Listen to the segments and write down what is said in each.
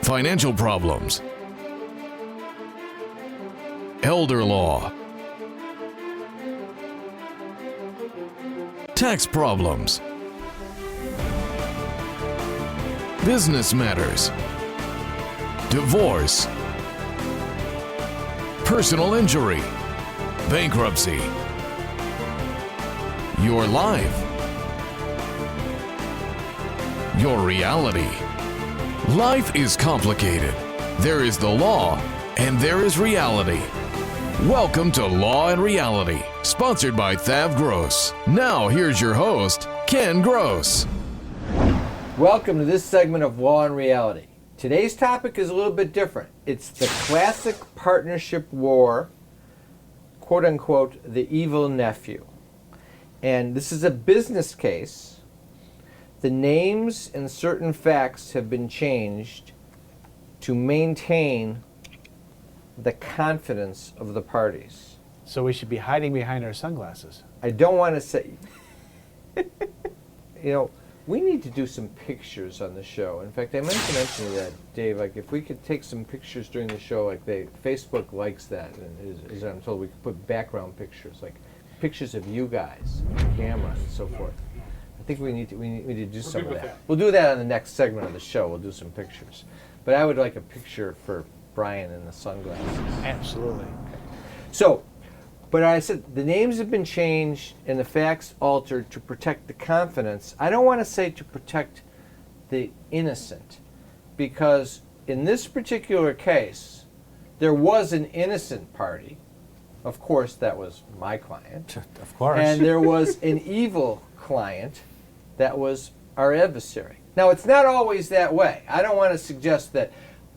financial problems, elder law, tax problems, business matters, divorce, personal injury, bankruptcy, your life, your reality. Life is complicated. There is the law and there is reality. Welcome to Law and Reality, sponsored by THAV GROSS. Now here's your host, Ken Gross. Welcome to this segment of Law and Reality. Today's topic is a little bit different. It's the classic partnership war, quote unquote, the evil nephew. And this is a business case. The names and certain facts have been changed to maintain the confidence of the parties. So we should be hiding behind our sunglasses. I don't want to say, we need to do some pictures on the show. In fact, I meant to mention to that, Dave, like if we could take some pictures during the show, like Facebook likes that, and as I'm told, we could put background pictures, like pictures of you guys on the camera and so forth. I think we need to do some of that. We'll do that on the next segment of the show. We'll do some pictures. But I would like a picture for Brian in the sunglasses. Absolutely. So, but I said the names have been changed and the facts altered to protect the confidence. I don't want to say to protect the innocent, because in this particular case, there was an innocent party. Of course, that was my client. Of course. And there was an evil client that was our adversary. Now, it's not always that way. I don't want to suggest that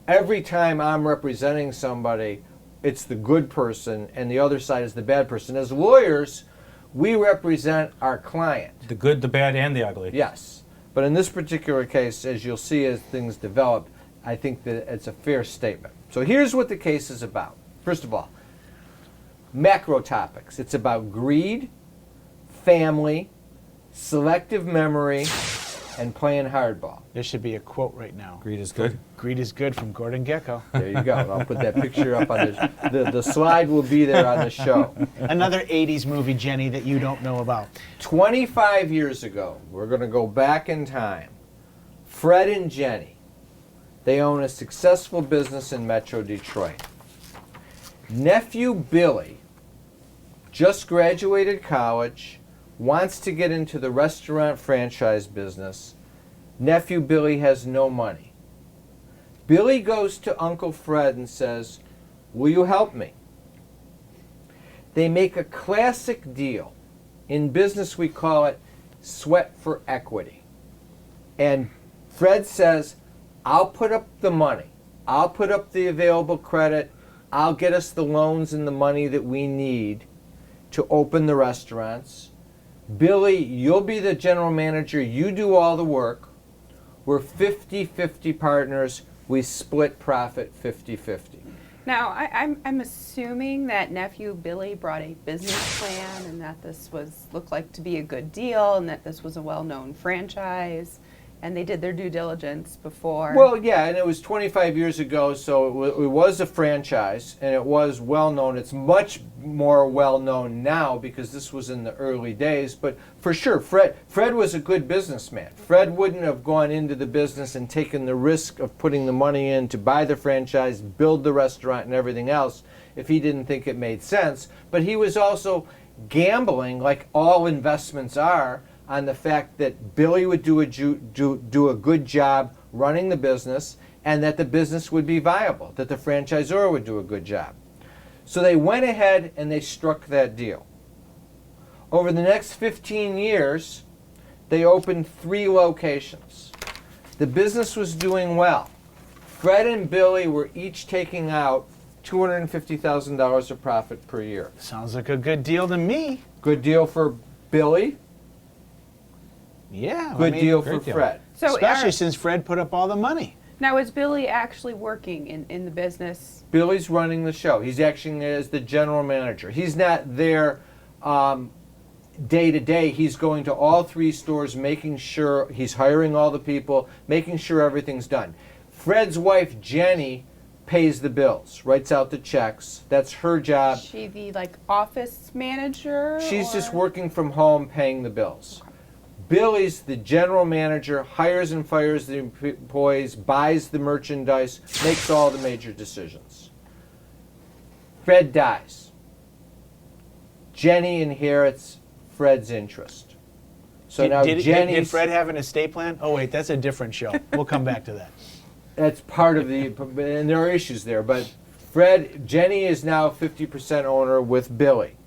every time I'm representing somebody, it's the good person and the other side is the bad person. As lawyers, we represent our client. The good, the bad, and the ugly. Yes. But in this particular case, as you'll see as things develop, I think that it's a fair statement. So here's what the case is about. First of all, macro topics. It's about greed, family, selective memory, and playing hardball. There should be a quote right now. Greed is good. Greed is good from Gordon Gekko. There you go. I'll put that picture up on the slide will be there on the show. Another 80s movie, Jenny, that you don't know about. 25 years ago, we're going to go back in time. Fred and Jenny, they own a successful business in Metro Detroit. Nephew Billy just graduated college, wants to get into the restaurant franchise business. Nephew Billy has no money. Billy goes to Uncle Fred and says, "Will you help me?" They make a classic deal. In business, we call it sweat for equity. And Fred says, "I'll put up the money. I'll put up the available credit. I'll get us the loans and the money that we need to open the restaurants. Billy, you'll be the general manager. You do all the work. We're 50-50 partners. We split profit 50-50. Now, I'm assuming that nephew Billy brought a business plan and that this looked like to be a good deal and that this was a well-known franchise, and they did their due diligence before. Well, yeah, and it was 25 years ago, so it was a franchise, and it was well-known. It's much more well-known now because this was in the early days, but for sure, Fred was a good businessman. Fred wouldn't have gone into the business and taken the risk of putting the money in to buy the franchise, build the restaurant, and everything else if he didn't think it made sense. But he was also gambling, like all investments are, on the fact that Billy would do a good job running the business and that the business would be viable, that the franchisor would do a good job. So they went ahead and they struck that deal. Over the next 15 years, they opened 3 locations. The business was doing well. Fred and Billy were each taking out $250,000 of profit per year. Sounds like a good deal to me. Good deal for Billy. Yeah. Good deal for Fred. So especially since Fred put up all the money. now, is Billy actually working in the business? Billy's running the show. He's acting as the general manager. He's not there day to day. He's going to all 3 stores, making sure he's hiring all the people, making sure everything's done. Fred's wife, Jenny, pays the bills, writes out the checks. That's her job. Is she the like office manager? She's just or- working from home paying the bills. Billy's the general manager, hires and fires the employees, buys the merchandise, makes all the major decisions. Fred dies. Jenny inherits Fred's interest. So now did Jenny's... Fred have an estate plan? Oh wait, that's a different show. We'll come back to that. That's part of the... And there are issues there, but Jenny is now 50% owner with Billy.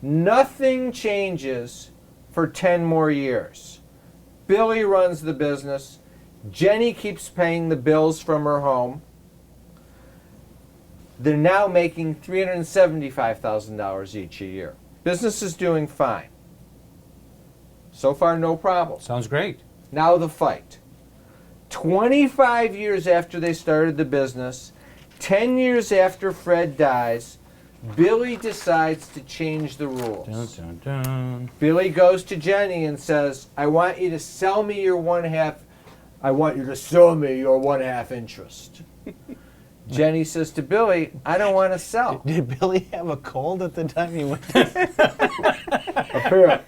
Nothing changes for 10 more years. Billy runs the business. Jenny keeps paying the bills from her home. They're now making $375,000 each a year. Business is doing fine. So far, no problem. Sounds great. Now the fight. 25 years after they started the business, 10 years after Fred dies, Billy decides to change the rules. Dun, dun, dun. Billy goes to Jenny and says, I want you to sell me your 1/2, I want you to sell me your 1/2 interest. Jenny says to Billy, I don't want to sell. Did Billy have a cold at the time he went? Apparently.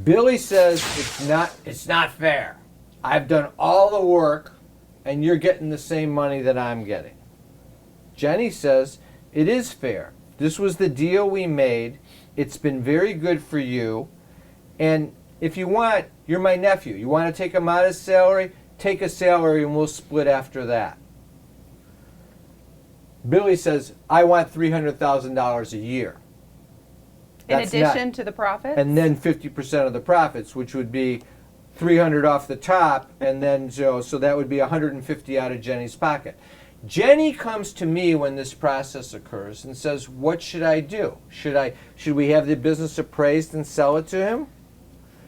Billy says, it's not fair. I've done all the work and you're getting the same money that I'm getting. Jenny says, it is fair. This was the deal we made. It's been very good for you. And if you want, you're my nephew. You want to take a modest salary? Take a salary and we'll split after that. Billy says, I want $300,000 a year. In That's addition not- to the profits? And then 50% of the profits, which would be 300 off the top, and then so that would be 150 out of Jenny's pocket. Jenny comes to me when this process occurs and says, what should I do? Should we have the business appraised and sell it to him?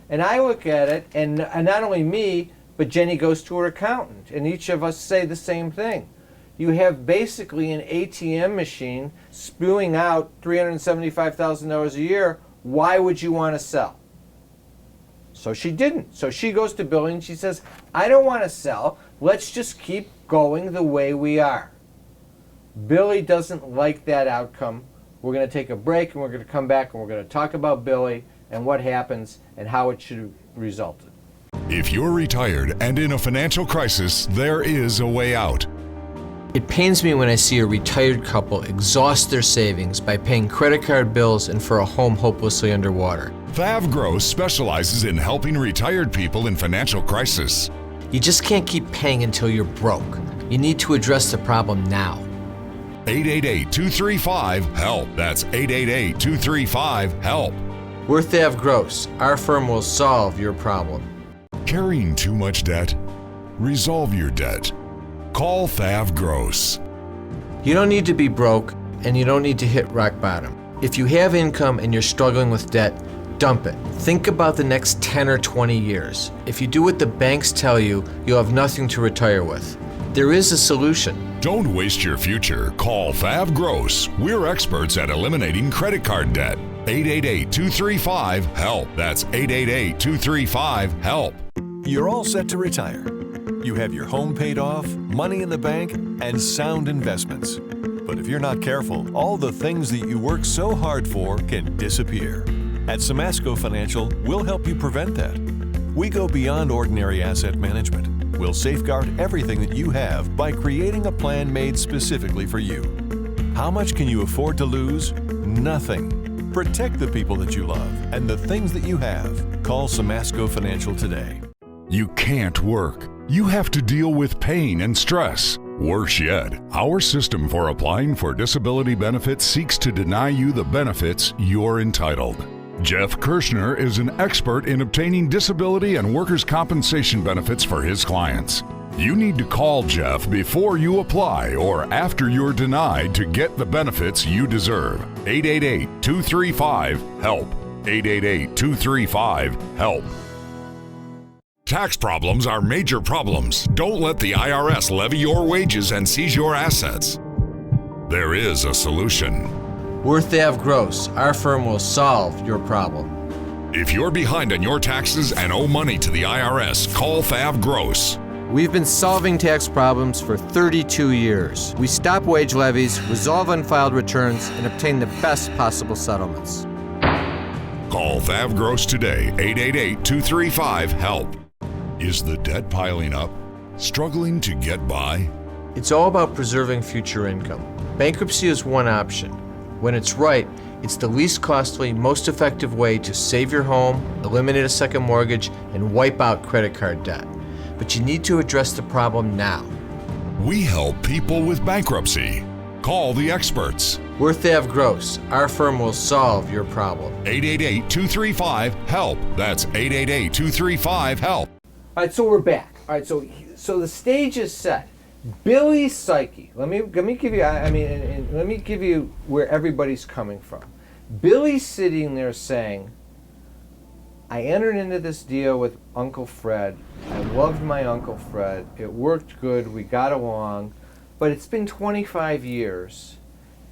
And I look at it, and not only me, but Jenny goes to her accountant, and each of us say the same thing. You have basically an ATM machine spewing out $375,000 a year. Why would you want to sell? So she didn't. So she goes to Billy and she says, I don't want to sell. Let's just keep going the way we are. Billy doesn't like that outcome. We're going to take a break and we're going to come back and we're going to talk about Billy and what happens and how it should have resulted. If you're retired and in a financial crisis, there is a way out. It pains me when I see a retired couple exhaust their savings by paying credit card bills and for a home hopelessly underwater. THAV GROSS specializes in helping retired people in financial crisis. You just can't keep paying until you're broke. You need to address the problem now. 888-235-HELP. That's 888-235-HELP. We're THAV GROSS. Our firm will solve your problem. Carrying too much debt? Resolve your debt. Call THAV GROSS. You don't need to be broke, and you don't need to hit rock bottom. If you have income and you're struggling with debt, dump it. Think about the next 10 or 20 years. If you do what the banks tell you, you'll have nothing to retire with. There is a solution. Don't waste your future. Call THAV GROSS. We're experts at eliminating credit card debt. 888-235-HELP. That's 888-235-HELP. You're all set to retire. You have your home paid off, money in the bank, and sound investments. But if you're not careful, all the things that you work so hard for can disappear. At Samasco Financial, we'll help you prevent that. We go beyond ordinary asset management. We'll safeguard everything that you have by creating a plan made specifically for you. How much can you afford to lose? Nothing. Protect the people that you love and the things that you have. Call Samasco Financial today. You can't work. You have to deal with pain and stress. Worse yet, our system for applying for disability benefits seeks to deny you the benefits you're entitled. Jeff Kirschner is an expert in obtaining disability and workers' compensation benefits for his clients. You need to call Jeff before you apply or after you're denied to get the benefits you deserve. 888-235-HELP. 888-235-HELP. Tax problems are major problems. Don't let the IRS levy your wages and seize your assets. There is a solution. We're THAV GROSS. Our firm will solve your problem. If you're behind on your taxes and owe money to the IRS, call THAV GROSS. We've been solving tax problems for 32 years. We stop wage levies, resolve unfiled returns, and obtain the best possible settlements. Call THAV GROSS today, 888-235-HELP. Is the debt piling up? Struggling to get by? It's all about preserving future income. Bankruptcy is one option. When it's right, it's the least costly, most effective way to save your home, eliminate a second mortgage, and wipe out credit card debt. But you need to address the problem now. We help people with bankruptcy. Call the experts. We're THAV GROSS. Our firm will solve your problem. 888-235-HELP. That's 888-235-HELP. All right, so we're back. All right, so the stage is set. Billy's psyche. Let me give you. And let me give you where everybody's coming from. Billy's sitting there saying, "I entered into this deal with Uncle Fred. I loved my Uncle Fred. It worked good. We got along, but it's been 25 years,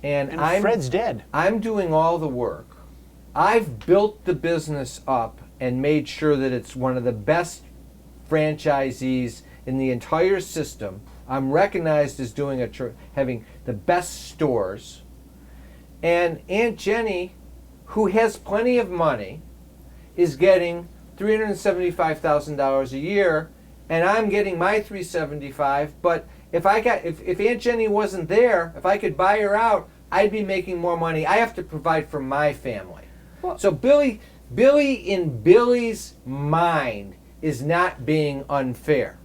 and Fred's dead. I'm doing all the work. I've built the business up and made sure that it's one of the best franchisees in the entire system. I'm recognized as having the best stores. And Aunt Jenny, who has plenty of money, is getting $375,000 a year, and I'm getting my $375,000. But if Aunt Jenny wasn't there, if I could buy her out, I'd be making more money. I have to provide for my family." Well, so Billy, in Billy's mind, is not being unfair.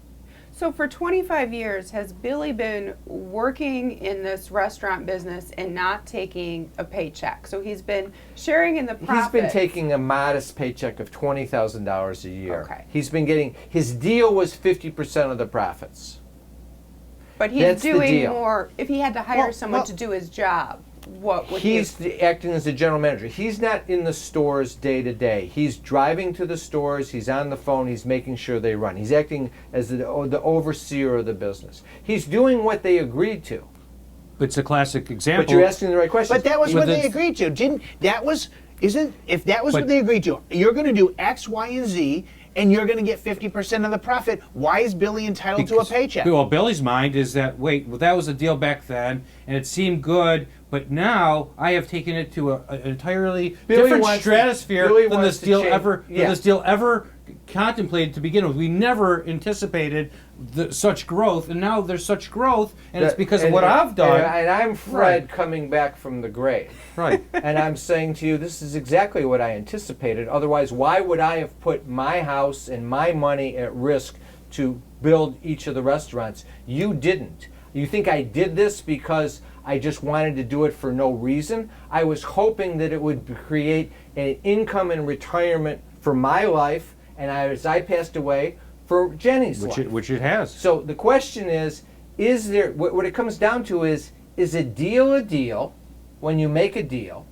So for 25 years, has Billy been working in this restaurant business and not taking a paycheck? So he's been sharing in the profit. He's been taking a modest paycheck of $20,000 a year. Okay. He's been getting, his deal was 50% of the profits. But he's That's the doing deal. more. If he had to hire someone to do his job, what would He's acting as a general manager. He's not in the stores day to day. He's driving to the stores. He's on the phone. He's making sure they run. He's acting as the overseer of the business. He's doing what they agreed to. It's a classic example. But you're asking the right question. But that was what they agreed to. If that was what they agreed to, you're going to do X, Y, and Z, and you're going to get 50% of the profit. Why is Billy entitled to a paycheck? Well, Billy's mind is that, that was a deal back then, and it seemed good, but now I have taken it to an entirely different stratosphere than this deal ever contemplated to begin with. We never anticipated such growth, and now there's such growth, and it's because of what I've done. And I'm Fred coming back from the grave. Right. And I'm saying to you, this is exactly what I anticipated. Otherwise, why would I have put my house and my money at risk to build each of the restaurants? You didn't. You think I did this because I just wanted to do it for no reason? I was hoping that it would create an income and retirement for my life, and as I passed away, for Jenny's life. Which it has. So the question is there, what it comes down to is a deal when you make a deal,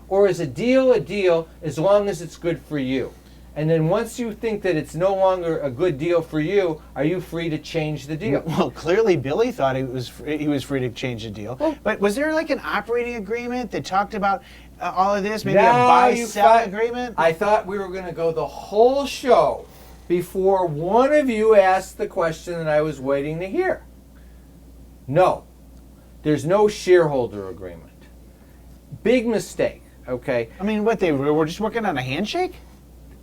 or is a deal as long as it's good for you? And then once you think that it's no longer a good deal for you, are you free to change the deal? Well, clearly Billy thought he was free to change the deal. But was there like an operating agreement that talked about all of this? Maybe a buy-sell agreement? I thought we were going to go the whole show before one of you asked the question that I was waiting to hear. No, there's no shareholder agreement. Big mistake, okay? I mean, what, they were just working on a handshake?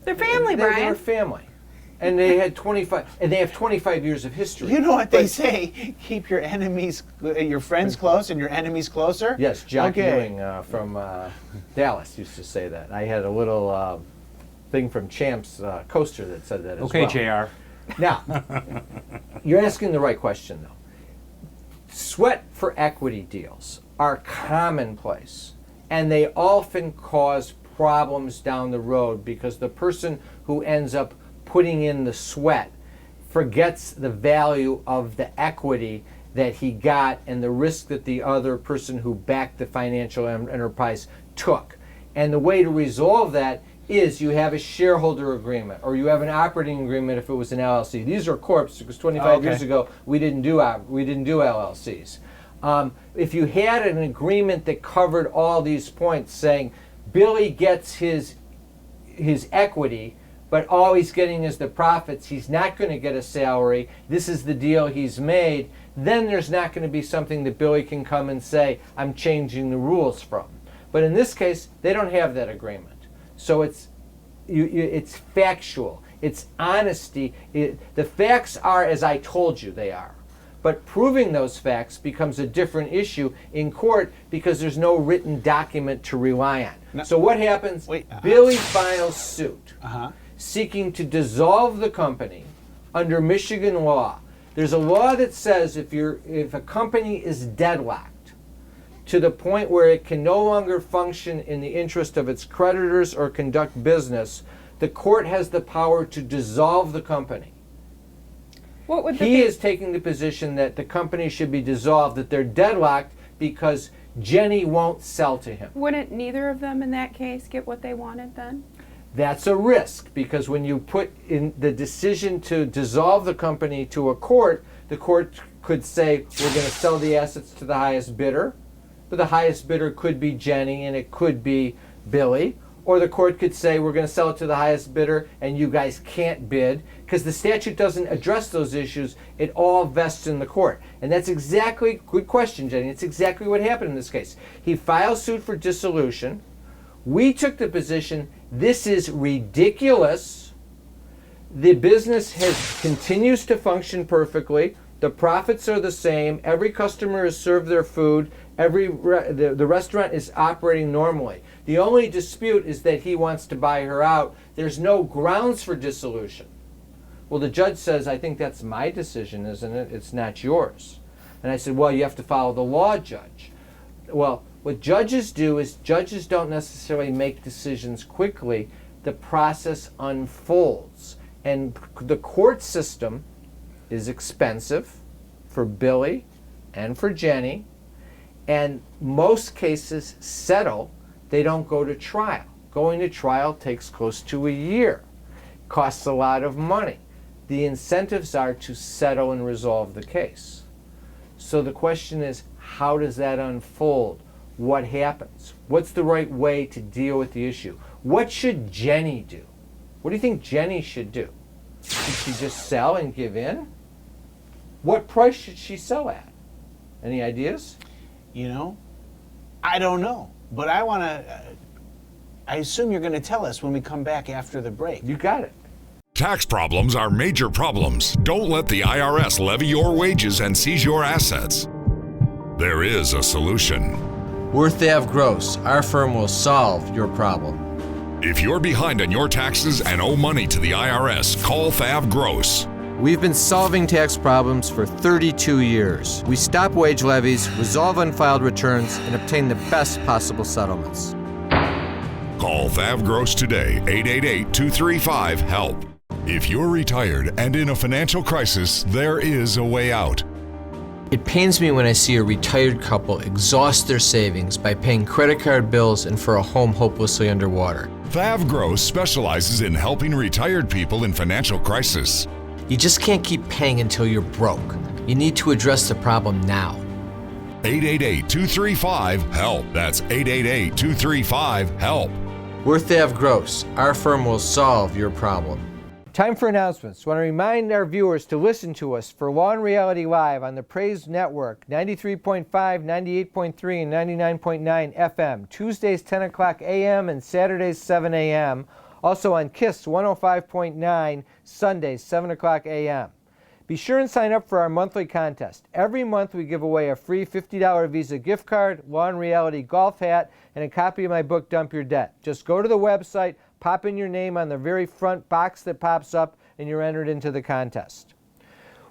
They're family, Brian. They're family. And they had 25 years of history. You know what they say, keep your friends close and your enemies closer? Yes, Jack Ewing from Dallas used to say that. I had a little thing from Champ's coaster that said that as well. Okay, JR. Now, you're asking the right question, though. Sweat for equity deals are commonplace, and they often cause problems down the road because the person who ends up putting in the sweat forgets the value of the equity that he got and the risk that the other person who backed the financial enterprise took. And the way to resolve that is you have a shareholder agreement, or you have an operating agreement if it was an LLC. These are corps because 25 years ago we didn't do LLCs. If you had an agreement that covered all these points, saying Billy gets his his equity, but all he's getting is the profits. He's not going to get a salary. This is the deal he's made. Then there's not going to be something that Billy can come and say, I'm changing the rules from. But in this case, they don't have that agreement. So it's factual. It's honesty. The facts are as I told you they are. But proving those facts becomes a different issue in court because there's no written document to rely on. No. So what happens? Billy files suit seeking to dissolve the company under Michigan law. There's a law that says if a company is deadlocked to the point where it can no longer function in the interest of its creditors or conduct business, the court has the power to dissolve the company. He is taking the position that the company should be dissolved, that they're deadlocked because Jenny won't sell to him. Wouldn't neither of them in that case get what they wanted then? That's a risk, because when you put in the decision to dissolve the company to a court, the court could say, we're going to sell the assets to the highest bidder, but the highest bidder could be Jenny and it could be Billy. Or the court could say, we're going to sell it to the highest bidder and you guys can't bid, because the statute doesn't address those issues. It all vests in the court. And that's exactly, good question, Jenny, it's exactly what happened in this case. He filed suit for dissolution. We took the position, this is ridiculous. The business continues to function perfectly. The profits are the same. Every customer is served their food. The restaurant is operating normally. The only dispute is that he wants to buy her out. There's no grounds for dissolution. Well, the judge says, I think that's my decision, isn't it? It's not yours. And I said, well, you have to follow the law, Judge. Well, what judges do is judges don't necessarily make decisions quickly. The process unfolds. And the court system is expensive for Billy and for Jenny. And most cases settle. They don't go to trial. Going to trial takes close to a year. Costs a lot of money. The incentives are to settle and resolve the case. So the question is, how does that unfold? What happens? What's the right way to deal with the issue? What should Jenny do? What do you think Jenny should do? Should she just sell and give in? What price should she sell at? Any ideas? You know, I don't know. But I assume you're going to tell us when we come back after the break. You got it. Tax problems are major problems. Don't let the IRS levy your wages and seize your assets. There is a solution. We're THAV GROSS. Our firm will solve your problem. If you're behind on your taxes and owe money to the IRS, call THAV GROSS. We've been solving tax problems for 32 years. We stop wage levies, resolve unfiled returns, and obtain the best possible settlements. Call THAV GROSS today, 888-235-HELP. If you're retired and in a financial crisis, there is a way out. It pains me when I see a retired couple exhaust their savings by paying credit card bills and for a home hopelessly underwater. THAV GROSS specializes in helping retired people in financial crisis. You just can't keep paying until you're broke. You need to address the problem now. 888-235-HELP. That's 888-235-HELP. We're THAV GROSS. Our firm will solve your problem. Time for announcements. I want to remind our viewers to listen to us for Law and Reality Live on the Praise Network, 93.5, 98.3, and 99.9 FM, Tuesdays 10 o'clock a.m. and Saturdays 7 a.m., also on KISS 105.9, Sundays 7 o'clock a.m. Be sure and sign up for our monthly contest. Every month we give away a free $50 Visa gift card, Law and Reality golf hat, and a copy of my book, Dump Your Debt. Just go to the website, pop in your name on the very front box that pops up, and you're entered into the contest.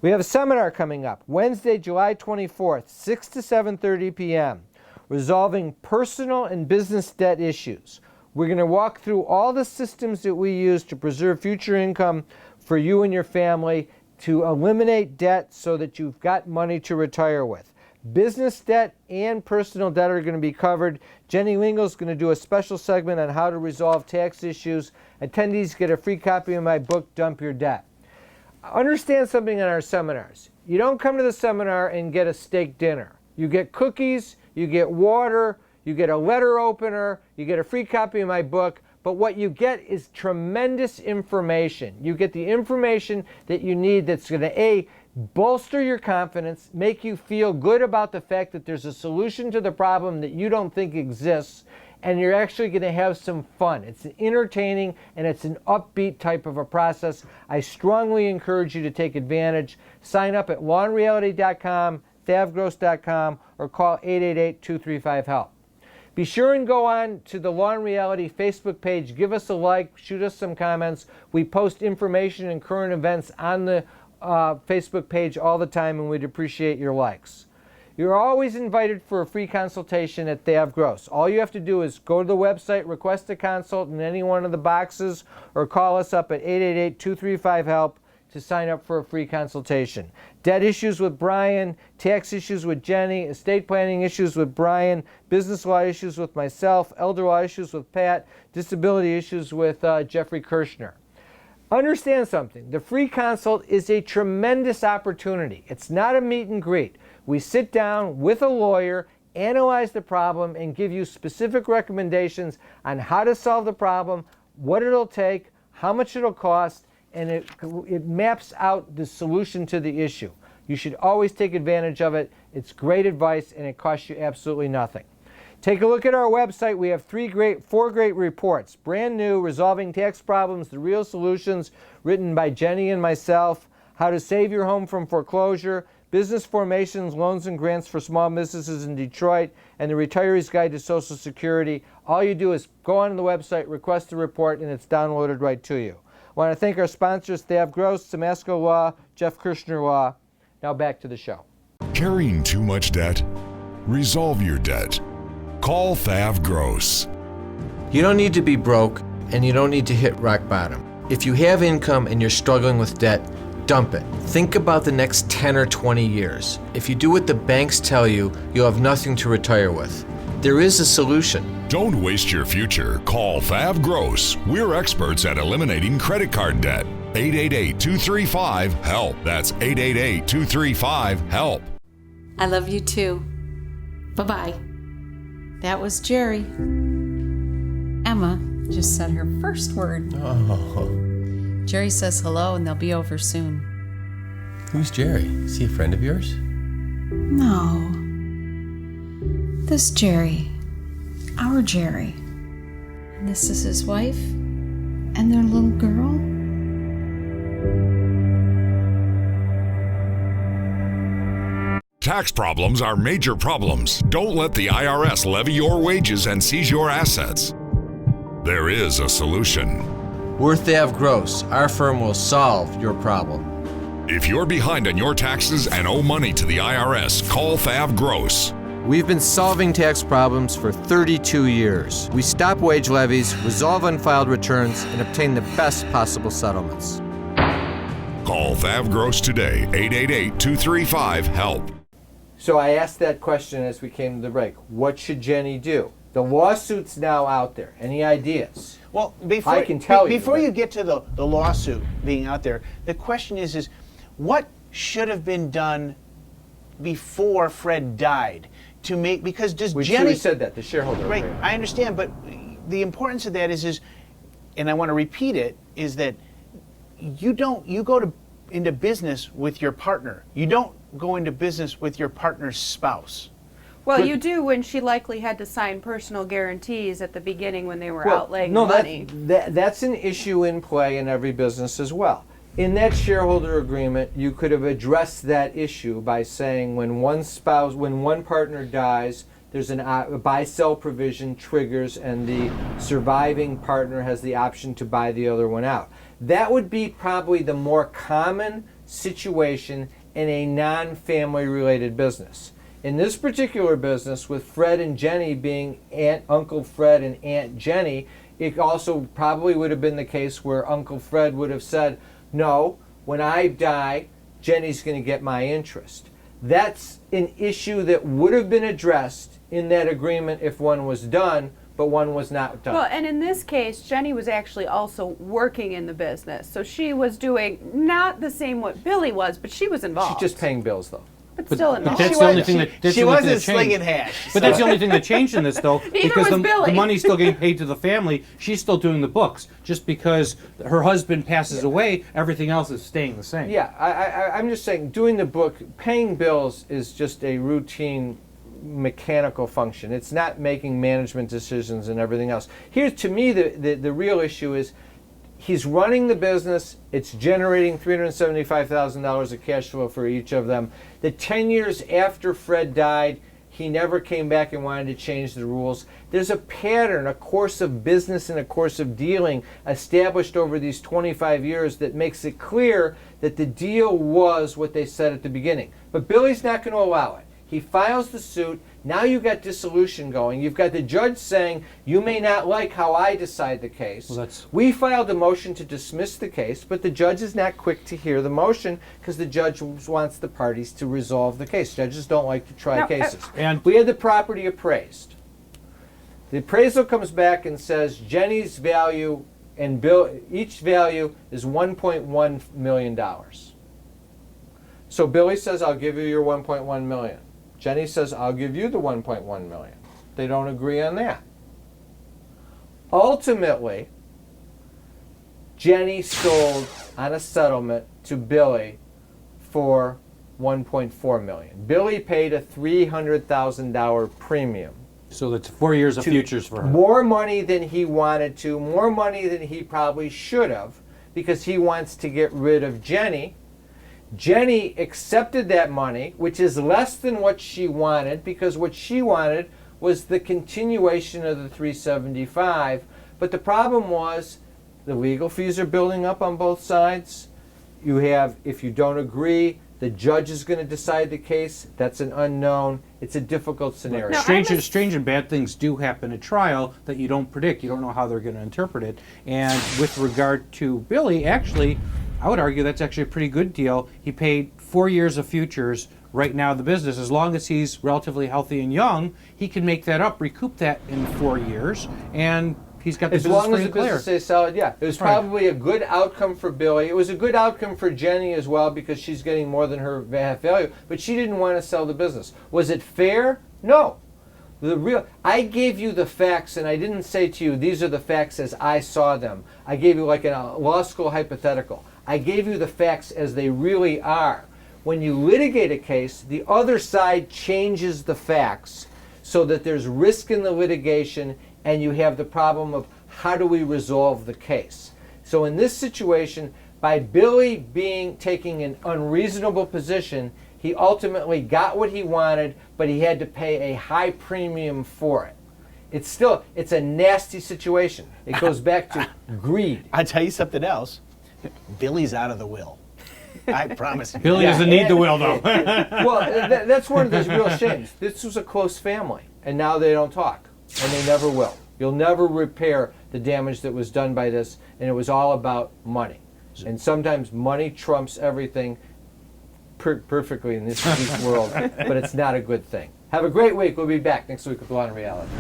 We have a seminar coming up Wednesday, July 24th, 6 to 7:30 p.m., Resolving Personal and Business Debt Issues. We're going to walk through all the systems that we use to preserve future income for you and your family, to eliminate debt so that you've got money to retire with. Business debt and personal debt are going to be covered. Jenny Lingl is going to do a special segment on how to resolve tax issues. Attendees get a free copy of my book, Dump Your Debt. Understand something in our seminars. You don't come to the seminar and get a steak dinner. You get cookies, you get water, you get a letter opener, you get a free copy of my book, but what you get is tremendous information. You get the information that you need that's going to, bolster your confidence, make you feel good about the fact that there's a solution to the problem that you don't think exists, and you're actually going to have some fun. It's entertaining and it's an upbeat type of a process. I strongly encourage you to take advantage. Sign up at lawandreality.com, thavgross.com, or call 888-235-HELP. Be sure and go on to the Law and Reality Facebook page. Give us a like, shoot us some comments. We post information and current events on the Facebook page all the time, and we'd appreciate your likes. You're always invited for a free consultation at THAV GROSS. All you have to do is go to the website, request a consult in any one of the boxes, or call us up at 888-235-HELP to sign up for a free consultation. Debt issues with Brian, tax issues with Jenny, estate planning issues with Brian, business law issues with myself, elder law issues with Pat, disability issues with Jeffrey Kirshner. Understand something. The free consult is a tremendous opportunity. It's not a meet and greet. We sit down with a lawyer, analyze the problem, and give you specific recommendations on how to solve the problem, what it'll take, how much it'll cost, and it maps out the solution to the issue. You should always take advantage of it. It's great advice, and it costs you absolutely nothing. Take a look at our website. We have four great reports. Brand new, Resolving Tax Problems, The Real Solutions, written by Jenny and myself. How to Save Your Home from Foreclosure, Business Formations, Loans and Grants for Small Businesses in Detroit, and The Retiree's Guide to Social Security. All you do is go on the website, request a report, and it's downloaded right to you. I want to thank our sponsors, THAV GROSS, Samasco Law, Jeff Kirshner Law. Now back to the show. Carrying too much debt? Resolve your debt. Call THAV GROSS. You don't need to be broke, and you don't need to hit rock bottom. If you have income and you're struggling with debt, dump it. Think about the next 10 or 20 years. If you do what the banks tell you, you'll have nothing to retire with. There is a solution. Don't waste your future. Call THAV GROSS. We're experts at eliminating credit card debt. 888-235-HELP. That's 888-235-HELP. I love you too. Bye-bye. That was Jerry. Emma just said her first word. Oh. Jerry says hello and they'll be over soon. Who's Jerry? Is he a friend of yours? No. This Jerry. Our Jerry. And this is his wife and their little girl. Tax problems are major problems. Don't let the IRS levy your wages and seize your assets. There is a solution. We're THAV GROSS. Our firm will solve your problem. If you're behind on your taxes and owe money to the IRS, call THAV GROSS. We've been solving tax problems for 32 years. We stop wage levies, resolve unfiled returns, and obtain the best possible settlements. Call THAV GROSS today, 888-235-HELP. So I asked that question as we came to the break. What should Jenny do? The lawsuit's now out there. Any ideas? Well, before you get to the lawsuit being out there, the question is what should have been done before Fred died to make, because Jenny said that, the shareholder right, agreement. I understand, but the importance of that is, and I want to repeat it, is that you go into business with your partner. You don't go into business with your partner's spouse. Well, you do when she likely had to sign personal guarantees at the beginning when they were outlaying money. That's an issue in play in every business as well. In that shareholder agreement, you could have addressed that issue by saying when one partner dies, there's a buy-sell provision triggers and the surviving partner has the option to buy the other one out. That would be probably the more common situation in a non-family related business. In this particular business, with Fred and Jenny being Uncle Fred and Aunt Jenny, it also probably would have been the case where Uncle Fred would have said, no, when I die, Jenny's going to get my interest. That's an issue that would have been addressed in that agreement if one was done, but one was not done. Well, and in this case, Jenny was actually also working in the business. So she was doing not the same what Billy was, but she was involved. She's just paying bills, though. But still, it But that's the only thing that She wasn't slinging hash. But that's the only thing that changed in this, though, because was the Billy. money's still getting paid to the family. She's still doing the books. Just because her husband passes away, everything else is staying the same. Yeah, I'm just saying, doing the book, paying bills is just a routine mechanical function. It's not making management decisions and everything else. Here, to me, the real issue is he's running the business. It's generating $375,000 of cash flow for each of them. The 10 years after Fred died, he never came back and wanted to change the rules. There's a pattern, a course of business and a course of dealing established over these 25 years that makes it clear that the deal was what they said at the beginning. But Billy's not going to allow it. He files the suit. Now you've got dissolution going. You've got the judge saying, you may not like how I decide the case. Well, we filed a motion to dismiss the case, but the judge is not quick to hear the motion because the judge wants the parties to resolve the case. Judges don't like to try cases. And we had the property appraised. The appraisal comes back and says Jenny's value and each value is $1.1 million. So Billy says, I'll give you your $1.1 million. Jenny says, I'll give you the $1.1 million. They don't agree on that. Ultimately, Jenny sold on a settlement to Billy for $1.4 million. Billy paid a $300,000 premium. So that's 4 years of futures for her. More money than he wanted to, more money than he probably should have, because he wants to get rid of Jenny. Jenny accepted that money, which is less than what she wanted, because what she wanted was the continuation of the $375. But the problem was the legal fees are building up on both sides. You have, if you don't agree, the judge is going to decide the case. That's an unknown. It's a difficult scenario. No, Strange and bad things do happen at trial that you don't predict. You don't know how they're going to interpret it. And with regard to Billy, actually, I would argue that's actually a pretty good deal. He paid 4 years of futures. Right now, the business, as long as he's relatively healthy and young, he can make that up, recoup that in 4 years, and he's got the business as long as free the and clear. business stays solid, yeah. It was probably a good outcome for Billy. It was a good outcome for Jenny as well, because she's getting more than her half value, but she didn't want to sell the business. Was it fair? No. I gave you the facts, and I didn't say to you, these are the facts as I saw them. I gave you like a law school hypothetical. I gave you the facts as they really are. When you litigate a case, the other side changes the facts so that there's risk in the litigation, and you have the problem of how do we resolve the case. So in this situation, by Billy taking an unreasonable position, he ultimately got what he wanted, but he had to pay a high premium for it. It's a nasty situation. It goes back to greed. I'll tell you something else. Billy's out of the will. I promise you. Billy doesn't need the will, though. Well, that's one of those real shames. This was a close family, and now they don't talk, and they never will. You'll never repair the damage that was done by this, and it was all about money. And sometimes money trumps everything perfectly in this world, but it's not a good thing. Have a great week. We'll be back next week with Law and Reality.